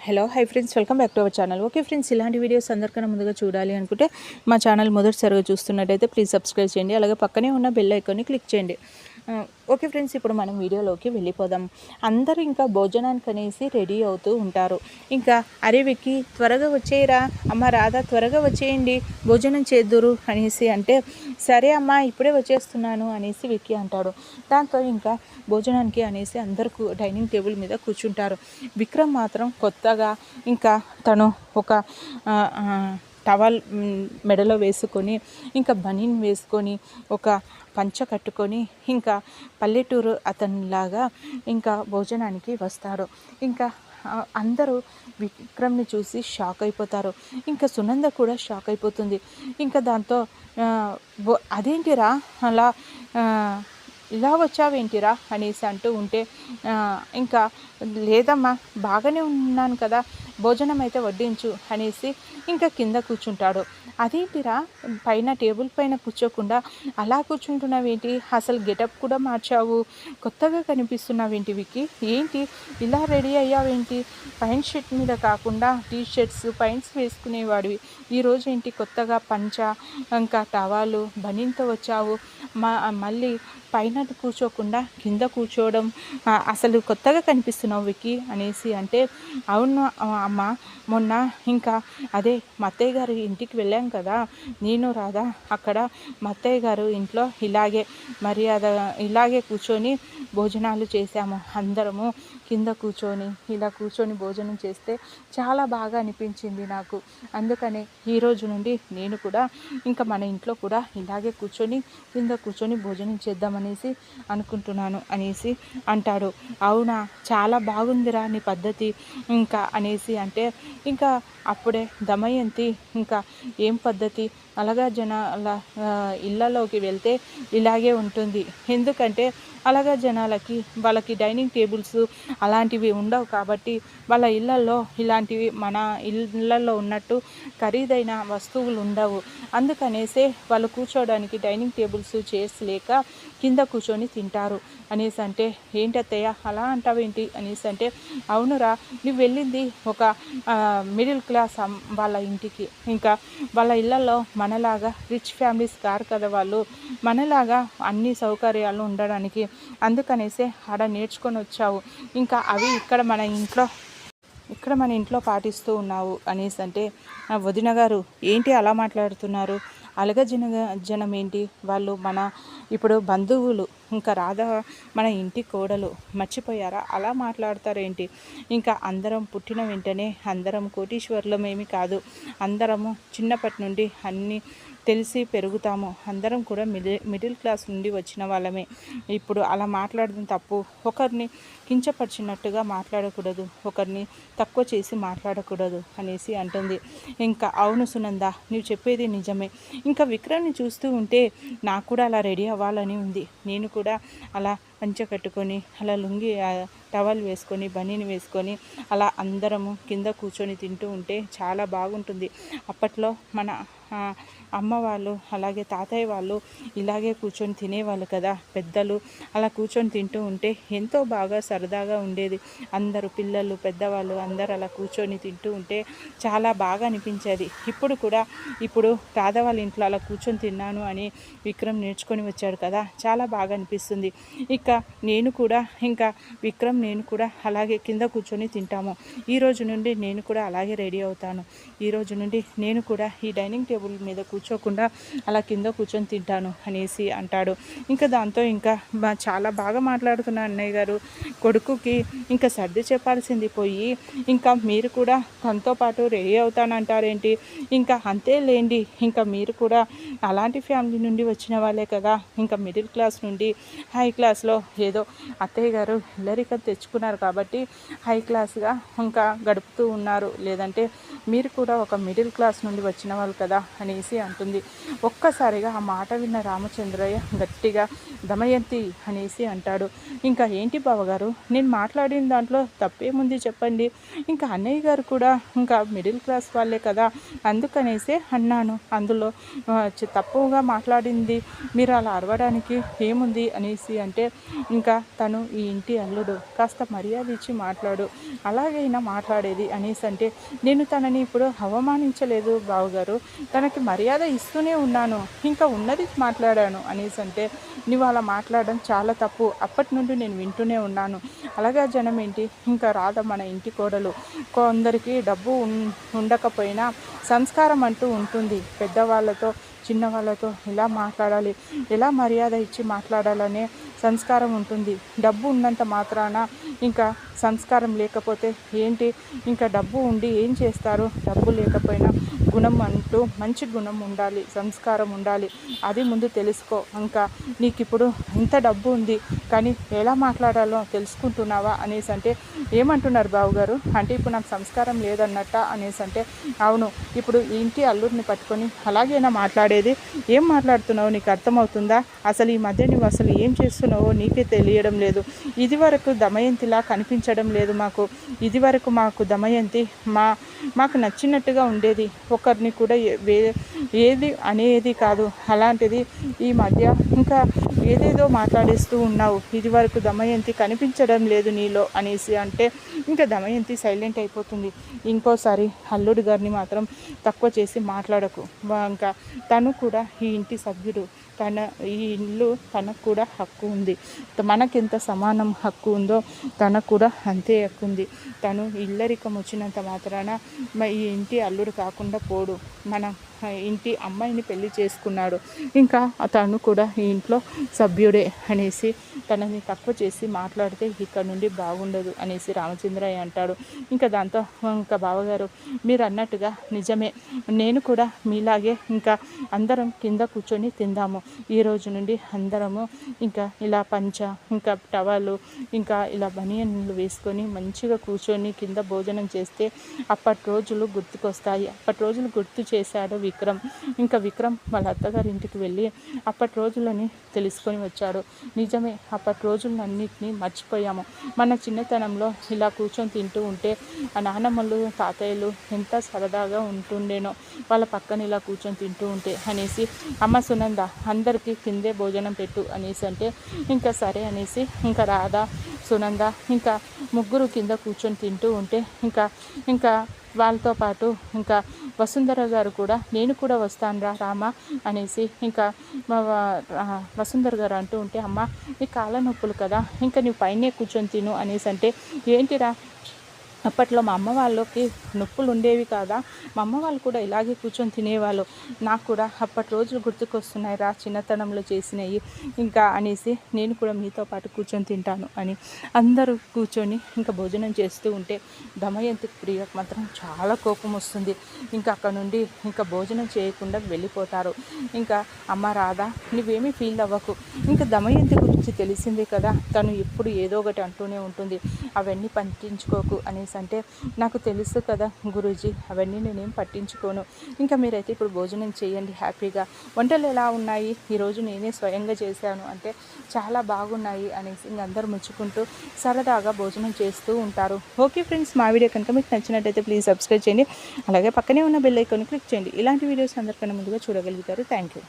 Hello hi friends, welcome back to our channel. Okay friends, ఇలాంటి videos అందరికన్నా ముందుగా చూడాలి అనుకుంటే మా ఛానల్ మొదటిసారిగా చూస్తున్నట్టయితే ప్లీజ్ సబ్స్క్రైబ్ చేయండి. అలాగే పక్కనే ఉన్న బెల్ ఐకాన్ని క్లిక్ చేయండి. ఓకే ఫ్రెండ్స్, ఇప్పుడు మనం వీడియోలోకి వెళ్ళిపోదాం. అందరూ ఇంకా భోజనానికి అనేసి రెడీ అవుతూ ఉంటారు. ఇంకా అరే విక్కీ త్వరగా వచ్చేయరా, అమ్మ రాధా త్వరగా వచ్చేయండి, భోజనం చేద్దురు అనేసి అంటే సరే అమ్మ ఇప్పుడే వచ్చేస్తున్నాను అనేసి విక్కీ అంటాడు. దాంతో ఇంకా భోజనానికి అనేసి అందరూ డైనింగ్ టేబుల్ మీద కూర్చుంటారు. విక్రమ్ మాత్రం కొత్తగా ఇంకా తను ఒక టవల్ మెడలో వేసుకొని ఇంకా బనీన్ వేసుకొని ఒక పంచ కట్టుకొని ఇంకా పల్లెటూరు అతనిలాగా ఇంకా భోజనానికి వస్తారు. ఇంకా అందరూ విక్రమ్ని చూసి షాక్ అయిపోతారు. ఇంకా సునంద కూడా షాక్ అయిపోతుంది. ఇంకా దాంతో అదేంటిరా అలా ఇలా వచ్చావేంటిరా అనేసి అంటూ ఉంటే ఇంకా లేదమ్మా బాగానే ఉన్నాను కదా, భోజనం అయితే వడ్డించు అనేసి ఇంకా కింద కూర్చుంటాడు. అదేంటిరా పైన టేబుల్ పైన కూర్చోకుండా అలా కూర్చుంటున్నావేంటి, అసలు గెటప్ కూడా మార్చావు, కొత్తగా కనిపిస్తున్నావేంటి విక్కీ, ఏంటి ఇలా రెడీ అయ్యావేంటి, పైంట్ షర్ట్ మీద కాకుండా టీ షర్ట్స్ పైంట్స్ వేసుకునేవాడివి, ఈరోజు ఏంటి కొత్తగా పంచ ఇంకా టవాలు బనీన్తో వచ్చావు, మళ్ళీ పైన కూర్చోకుండా కింద కూర్చోవడం, అసలు కొత్తగా కనిపిస్తున్నావు విక్కీ అనేసి అంటే అవును అమ్మ, మొన్న ఇంకా అదే మా అత్తయ్య గారి ఇంటికి వెళ్ళాం కదా నేను రాదా, అక్కడ మా అత్తయ్య గారు ఇంట్లో ఇలాగే మర్యాద ఇలాగే కూర్చొని భోజనాలు చేశాము, అందరము కింద కూర్చొని ఇలా కూర్చొని భోజనం చేస్తే చాలా బాగా అనిపించింది నాకు, అందుకని ఈరోజు నుండి నేను కూడా ఇంకా మన ఇంట్లో కూడా ఇలాగే కూర్చొని కింద కూర్చొని భోజనం చేద్దామనేసి అనుకుంటున్నాను అనేసి అంటాడు. అవునా చాలా బాగుందిరా నీ పద్ధతి ఇంకా అనేసి అంటే ఇంకా అప్పుడే దమయంతి ఇంకా ఏం పద్ధతి, అలాగా జనాల ఇళ్ళలోకి వెళ్తే ఇలాగే ఉంటుంది, ఎందుకంటే అలాగా జనాలకి వాళ్ళకి డైనింగ్ టేబుల్స్ అలాంటివి ఉండవు కాబట్టి వాళ్ళ ఇళ్ళల్లో ఇలాంటివి మన ఇళ్ళల్లో ఉన్నట్టు ఖరీదైన వస్తువులు ఉండవు, అందుకనేసే వాళ్ళు కూర్చోడానికి డైనింగ్ టేబుల్స్ చైర్స్ లేక కింద కూర్చొని తింటారు అనేసి అంటే ఏంటత్తయ్య అలా అంటావేంటి అనేసి అంటే అవునురా నువ్వు వెళ్ళింది ఒక మిడిల్ క్లాస్ వాళ్ళ ఇంటికి, ఇంకా వాళ్ళ ఇళ్ళల్లో మనలాగా రిచ్ ఫ్యామిలీస్ కారు కదా వాళ్ళు, మనలాగా అన్ని సౌకర్యాలు ఉండడానికి, అందుకనేసే ఆడ నేర్చుకొని వచ్చావు, ఇంకా అవి ఇక్కడ మన ఇంట్లో పాటిస్తూ ఉన్నావు అనేసి అంటే వదిన గారు ఏంటి అలా మాట్లాడుతున్నారు, జనం ఏంటి వాళ్ళు మన ఇప్పుడు బంధువులు, ఇంకా రాధా మన ఇంటి కోడలు మర్చిపోయారా, అలా మాట్లాడతారేంటి, ఇంకా అందరం పుట్టిన వెంటనే అందరం కోటీశ్వరులమేమి కాదు, అందరము చిన్నప్పటి నుండి అన్నీ తెలిసి పెరుగుతాము, అందరం కూడా మిడిల్ క్లాస్ నుండి వచ్చిన వాళ్ళమే, ఇప్పుడు అలా మాట్లాడడం తప్పు, ఒకరిని కించపరిచినట్టుగా మాట్లాడకూడదు, ఒకరిని తక్కువ చేసి మాట్లాడకూడదు అనేసి అంటుంది. ఇంకా అవును సునంద నువ్వు చెప్పేది నిజమే, ఇంకా విక్రమ్ని చూస్తూ ఉంటే నాకు కూడా అలా రెడీ అవ్వాలని ఉంది, నేను కూడా అలా పంచ కట్టుకొని అలా లుంగి టవల్ వేసుకొని బనీని వేసుకొని అలా అందరము కింద కూర్చొని తింటూ ఉంటే చాలా బాగుంటుంది, అప్పట్లో మన అమ్మ వాళ్ళు అలాగే తాతయ్య వాళ్ళు ఇలాగే కూర్చొని తినేవాళ్ళు కదా పెద్దలు, అలా కూర్చొని తింటూ ఉంటే ఎంతో బాగా సరదాగా ఉండేది, అందరూ పిల్లలు పెద్దవాళ్ళు అందరూ అలా కూర్చొని తింటూ ఉంటే చాలా బాగా అనిపించేది, ఇప్పుడు రాధ వాళ్ళ ఇంట్లో అలా కూర్చొని తిన్నాను అని విక్రమ్ నేర్చుకొని వచ్చాడు కదా చాలా బాగా అనిపిస్తుంది, ఇక నేను కూడా ఇంకా విక్రమ్ నేను కూడా అలాగే కింద కూర్చొని తింటాము, ఈరోజు నుండి నేను కూడా అలాగే రెడీ అవుతాను, ఈరోజు నుండి నేను కూడా ఈ డైనింగ్ టేబుల్ మీద కూర్చోకుండా అలా కింద కూర్చొని తింటాను అనేసి అంటాడు. ఇంకా దాంతో ఇంకా చాలా బాగా మాట్లాడుతున్నా అన్నయ్య గారు, కొడుకుకి ఇంకా సర్ది చెప్పాల్సింది పోయి ఇంకా మీరు కూడా తనతో పాటు రెడీ అవుతానంటారేంటి, ఇంకా అంతే లేండి, ఇంకా మీరు కూడా అలాంటి ఫ్యామిలీ నుండి వచ్చిన వాళ్ళే కదా, ఇంకా మిడిల్ క్లాస్ నుండి హై క్లాస్లో ఏదో అత్తయ్య గారు ఇల్లరికం తెచ్చుకున్నారు కాబట్టి హై క్లాస్గా ఇంకా గడుపుతూ ఉన్నారు, లేదంటే మీరు కూడా ఒక మిడిల్ క్లాస్ నుండి వచ్చిన వాళ్ళు కదా, అనేసి అంటుంది. ఒక్కసారిగా ఆ మాట విన్న రామచంద్రయ్య గట్టిగా దమయంతి అనేసి అంటాడు. ఇంకా ఏంటి బావగారు, నేను మాట్లాడిన దాంట్లో తప్పేముంది చెప్పండి, ఇంకా అన్నయ్య గారు కూడా ఇంకా మిడిల్ క్లాస్ వాళ్ళే కదా, అందుకనేసే అన్నాను. అందులో తప్పుగా మాట్లాడింది మీరు అలా అరవడానికి ఏముంది అనేసి అంటే, ఇంకా తను ఈ ఇంటి అల్లుడు, కాస్త మర్యాద ఇచ్చి మాట్లాడు, అలాగైనా మాట్లాడేది అనేసి అంటే, నేను తనని ఇప్పుడు అవమానించలేదు బావగారు, తనకి మర్యాద ఇస్తూనే ఉన్నాను, ఇంకా ఉన్నది మాట్లాడాను అనేసి అంటే, నువ్వు అలా మాట్లాడడం చాలా తప్పు, అప్పటి నుండి నేను వింటూనే ఉన్నాను. అలాగే జనం ఏంటి, ఇంకా రాధ మన ఇంటి కోడలు, కొందరికి డబ్బు ఉండకపోయినా సంస్కారం అంటూ ఉంటుంది, పెద్దవాళ్ళతో చిన్నవాళ్ళతో ఎలా మాట్లాడాలి, ఎలా మర్యాద ఇచ్చి మాట్లాడాలనే సంస్కారం ఉంటుంది. డబ్బు ఉన్నంత మాత్రాన ఇంకా సంస్కారం లేకపోతే ఏంటి, ఇంకా డబ్బు ఉండి ఏం చేస్తారు, డబ్బు లేకపోయినా గుణం అంటూ మంచి గుణం ఉండాలి, సంస్కారం ఉండాలి, అది ముందు తెలుసుకో. ఇంకా నీకు ఇప్పుడు ఇంత డబ్బు ఉంది కానీ ఎలా మాట్లాడాలో తెలుసుకుంటున్నావా అనేసి అంటే, ఏమంటున్నారు బావగారు, అంటే ఇప్పుడు నాకు సంస్కారం లేదన్నట్ట అనేసి అంటే, అవును, ఇప్పుడు ఇంటి అల్లుడిని పట్టుకొని అలాగైనా మాట్లాడేది, ఏం మాట్లాడుతున్నావు నీకు అర్థమవుతుందా, అసలు ఈ మధ్య నువ్వు అసలు ఏం చేస్తున్నావో నీకే తెలియడం లేదు, ఇది వరకు దమయంతిలా కనిపించడం లేదు మాకు, ఇది వరకు మాకు దమయంతి మాకు నచ్చినట్టుగా ఉండేది, ఒకరిని కూడా ఏది అనేది కాదు, అలాంటిది ఈ మధ్య ఇంకా ఏదేదో మాట్లాడేస్తూ ఉన్నావు, ఇది వరకు దమయంతి కనిపించడం లేదు నీలో అనేసి అంటే, ఇంకా దమయంతి సైలెంట్ అయిపోతుంది. ఇంకోసారి అల్లుడు గారిని మాత్రం తక్కువ చేసి మాట్లాడకు, ఇంకా తను కూడా ఈ ఇంటి సభ్యుడు, ఈ ఇల్లు తనకు కూడా హక్కు ఉంది, మనకెంత సమానం హక్కు ఉందో తనకు కూడా అంతే హక్కు ఉంది, తను ఇల్లరికం వచ్చినంత మాత్రాన ఈ ఇంటి అల్లుడు కాకుండా పోడు, మన ఇంటి అమ్మాయిని పెళ్లి చేసుకున్నాడు, ఇంకా తను కూడా ఈ ఇంట్లో సభ్యుడే అనేసి తనని తక్కువ చేసి మాట్లాడితే ఇక్కడ నుండి బాగుండదు అనేసి రామచంద్రయ్య అంటాడు. ఇంకా దాంతో ఇంకా బావగారు మీరు అన్నట్టుగా నిజమే, నేను కూడా మీలాగే ఇంకా అందరం కింద కూర్చొని తిందాము, ఈ రోజు నుండి అందరము ఇంకా ఇలా పంచ ఇంకా టవలు ఇంకా ఇలా బనియన్లు వేసుకొని మంచిగా కూర్చొని కింద భోజనం చేస్తే అప్పటి రోజులు గుర్తుకొస్తాయి. అప్పటి రోజులు గుర్తు చేశాడు విక్రమ్. ఇంకా విక్రమ్ వాళ్ళ అత్తగారి ఇంటికి వెళ్ళి అప్పటి రోజులని తెలుసుకొని వచ్చాడు. నిజమే, అప్పటి రోజులన్నింటినీ మర్చిపోయాము, మన చిన్నతనంలో ఇలా కూర్చొని తింటూ ఉంటే ఆ నానమ్మలు తాతయ్యలు ఎంత సరదాగా ఉంటుండేనో వాళ్ళ పక్కన ఇలా కూర్చొని తింటూ ఉంటే అనేసి, అమ్మ సునంద అందరికీ కిందే భోజనం పెట్టు అనేసి అంటే, ఇంకా సరే అనేసి ఇంకా రాధ సునంద ఇంకా ముగ్గురు కింద కూర్చొని తింటూ ఉంటే ఇంకా వాళ్ళతో పాటు ఇంకా వసుంధర గారు కూడా నేను కూడా వస్తాను రామా అనేసి ఇంకా వసుంధర గారు అంటూ ఉంటే, అమ్మ నీ కాళ్ళ నొప్పులు కదా, ఇంకా నువ్వు పైనే కూర్చొని తిను అనేసి అంటే, ఏంటిరా అప్పట్లో మా అమ్మ వాళ్ళకి నొప్పులు ఉండేవి కాదా, మా అమ్మ వాళ్ళు కూడా ఇలాగే కూర్చొని తినేవాళ్ళు, నాకు కూడా అప్పటి రోజులు గుర్తుకొస్తున్నాయి రా, చిన్నతనంలో చేసినవి ఇంకా అనేసి నేను కూడా మీతో పాటు కూర్చొని తింటాను అని అందరూ కూర్చొని ఇంకా భోజనం చేస్తూ ఉంటే దమయంతి ప్రియకు మాత్రం చాలా కోపం వస్తుంది. ఇంకా అక్కడ నుండి ఇంకా భోజనం చేయకుండా వెళ్ళిపోతారు. ఇంకా అమ్మ రాధా నువ్వేమీ ఫీల్ అవ్వకు, ఇంకా దమయంతి గురించి తెలిసిందే కదా, తను ఎప్పుడు ఏదో ఒకటి అంటూనే ఉంటుంది, అవన్నీ పట్టించుకోకు అనేసి అంటే, నాకు తెలుసు కదా గురూజీ, అవన్నీ నేనేం పట్టించుకోను, ఇంకా మీరైతే ఇప్పుడు భోజనం చేయండి హ్యాపీగా, వంటలు ఎలా ఉన్నాయి, ఈరోజు నేనే స్వయంగా చేశాను అంటే చాలా బాగున్నాయి అనేసి ఇంక అందరూ మెచ్చుకుంటూ సరదాగా భోజనం చేస్తూ ఉంటారు. ఓకే ఫ్రెండ్స్, మా వీడియో కనుక మీకు నచ్చినట్టయితే ప్లీజ్ సబ్స్క్రైబ్ చేయండి, అలాగే పక్కనే ఉన్న బెల్ ఐకాన్ క్లిక్ చేయండి, ఇలాంటి వీడియోస్ అందరికన్నా ముందుగా చూడగలుగుతారు. Thank you.